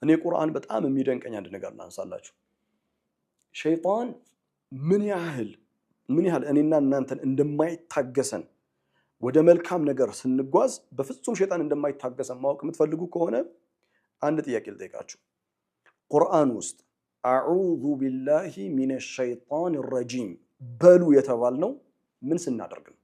እኔ ቁርአን በጣም የሚደንቀኝ አንድ ነገር እናንሳላችሁ። ሸይጣን ምን ያህል እኔና እናንተን እንደማይታገሰን ወደ መልካም ነገር ስንጓዝ በፍጹም ሸይጣን እንደማይታገሰን ማወቅ የምትፈልጉ ከሆነ አንድ ጥያቄ ልጠይቃችሁ። ቁርአን ውስጥ አዑዙ ቢላሂ ሚነ ሸይጣን ረጂም በሉ የተባልነው ምን ስናደርግ ነው?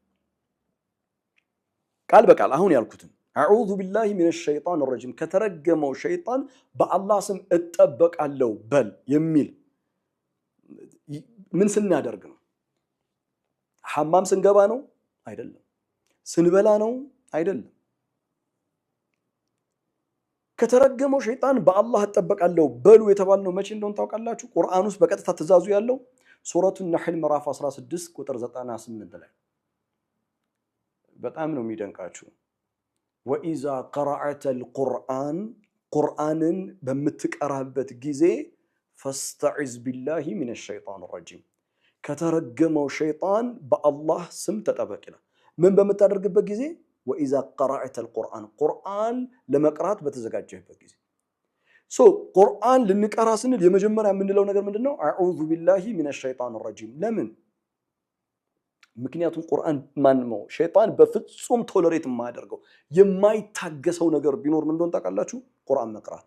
ቃል በቃል አሁን ያልኩትን አዑዙ ቢላሂ ሚነ ሸይጣን ረጂም ከተረገመው ሸይጣን በአላህ ስም እጠበቃለሁ በል የሚል ምን ስናደርግ ነው? ሐማም ስንገባ ነው? አይደለም። ስንበላ ነው? አይደለም። ከተረገመው ሸይጣን በአላህ እጠበቃለሁ በሉ የተባልነው መቼ እንደሆነ ታውቃላችሁ? ቁርአን ውስጥ በቀጥታ ትእዛዙ ያለው ሱረቱ ነህል ምዕራፍ 16 ቁጥር 98 ላይ በጣም ነው የሚደንቃችሁ። ወኢዛ ቀረዐተል ቁርአን ቁርአንን በምትቀራበት ጊዜ ፈስተዒዝ ቢላሂ ሚነ ሸይጣን ረጂም ከተረገመው ሸይጣን በአላህ ስም ተጠበቅ ይላል። ምን በምታደርግበት ጊዜ? ወኢዛ ቀረዐተል ቁርአን ቁርአን ለመቅራት በተዘጋጀህበት ጊዜ። ቁርአን ልንቀራ ስንል የመጀመሪያ የምንለው ነገር ምንድነው? አዑዙ ቢላሂ ሚነ ሸይጣን ረጂም። ለምን? ምክንያቱም ቁርአን ማንመው ሸይጣን በፍጹም ቶለሬት የማያደርገው የማይታገሰው ነገር ቢኖር ምን እንደሆነ ታውቃላችሁ? ቁርአን መቅራት።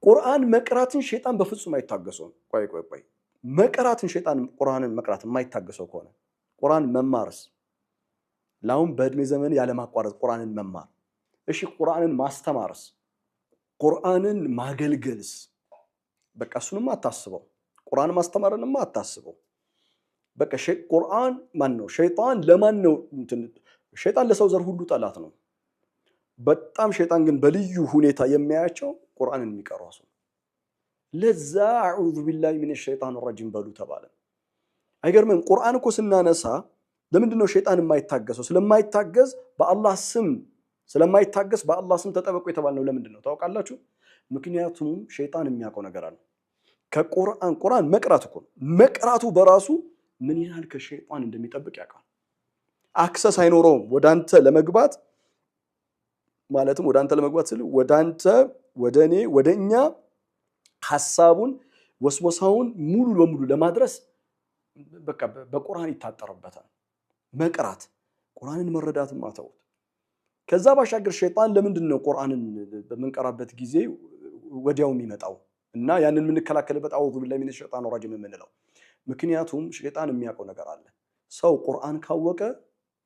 ቁርአን መቅራትን ሸይጣን በፍጹም አይታገሰውም። ቆይ መቅራትን ሸይጣን ቁርአንን መቅራት የማይታገሰው ከሆነ ቁርአን መማርስ ላሁን በእድሜ ዘመን ያለ ማቋረጥ ቁርአንን መማር፣ እሺ ቁርአንን ማስተማርስ፣ ቁርአንን ማገልገልስ? በቃ እሱንም አታስበው። ቁርአን ማስተማርንም አታስበው። በቃ ቁርአን ማን ነው? ሸይጣን ለማን ነው? ሸይጣን ለሰው ዘር ሁሉ ጠላት ነው። በጣም ሸይጣን ግን በልዩ ሁኔታ የሚያያቸው ቁርአንን የሚቀሩ ሰው። ለዛ አዑዙ ቢላሂ ሚነ ሸይጣን ረጂም በሉ ተባለ። አይገርምም? ቁርአን እኮ ስናነሳ ለምንድን ነው ሸይጣን የማይታገሰው? ስለማይታገዝ በአላህ ስም ስለማይታገስ በአላህ ስም ተጠበቁ የተባልነው ለምንድን ነው ታውቃላችሁ? ምክንያቱም ሸይጣን የሚያውቀው ነገር አለ። ቁርአን መቅራት እኮ መቅራቱ በራሱ ምን ያህል ከሸይጣን እንደሚጠብቅ ያውቃል። አክሰስ አይኖረውም ወዳንተ ለመግባት ማለትም ወዳንተ ለመግባት ስል ወዳንተ ወደኔ ወደኛ ሐሳቡን ወስወሳውን ሙሉ ለሙሉ ለማድረስ በቃ በቁርአን ይታጠርበታል። መቅራት ቁርአንን መረዳትም አተውት። ከዛ ባሻገር ሸይጣን ለምንድን ነው ቁርአንን በመንቀራበት ጊዜ ወዲያው የሚመጣው እና ያንን የምንከላከልበት አዑዙ ቢላሂ ሚነ ሸይጣን ረጂም የምንለው? ምክንያቱም ሸይጣን የሚያውቀው ነገር አለ። ሰው ቁርአን ካወቀ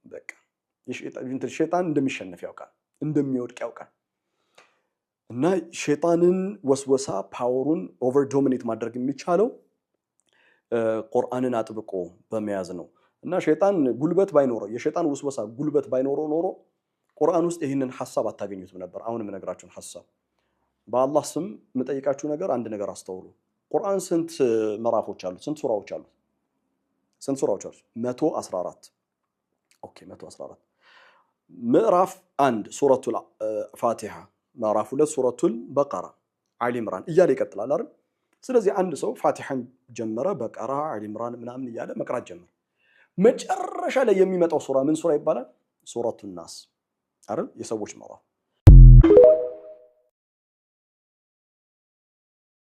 በቃ ሸይጣን እንደሚሸነፍ ያውቃል፣ እንደሚወድቅ ያውቃል። እና ሸይጣንን ወስወሳ ፓወሩን ኦቨር ዶሚኔት ማድረግ የሚቻለው ቁርአንን አጥብቆ በመያዝ ነው። እና ሸይጣን ጉልበት ባይኖረው የሸይጣን ወስወሳ ጉልበት ባይኖረው ኖሮ ቁርአን ውስጥ ይህንን ሐሳብ አታገኙትም ነበር። አሁን የምነግራችሁን ሐሳብ በአላህ ስም የምጠይቃችሁ ነገር አንድ ነገር አስተውሉ። ቁርአን ስንት ምዕራፎች አሉት? ስንት ሱራዎች አሉት? 114። ኦኬ 114። ምዕራፍ 1 ሱረቱል ፋቲሃ፣ ምዕራፍ 2 ሱረቱል በቀራ፣ አሊ ኢምራን እያለ ይቀጥላል አይደል? ስለዚህ አንድ ሰው ፋቲሃን ጀመረ፣ በቀራ፣ አሊ ኢምራን ምናምን እያለ መቅራት ጀመረ። መጨረሻ ላይ የሚመጣው ሱራ ምን ሱራ ይባላል? ሱረቱን ናስ አይደል? የሰዎች ምዕራፍ።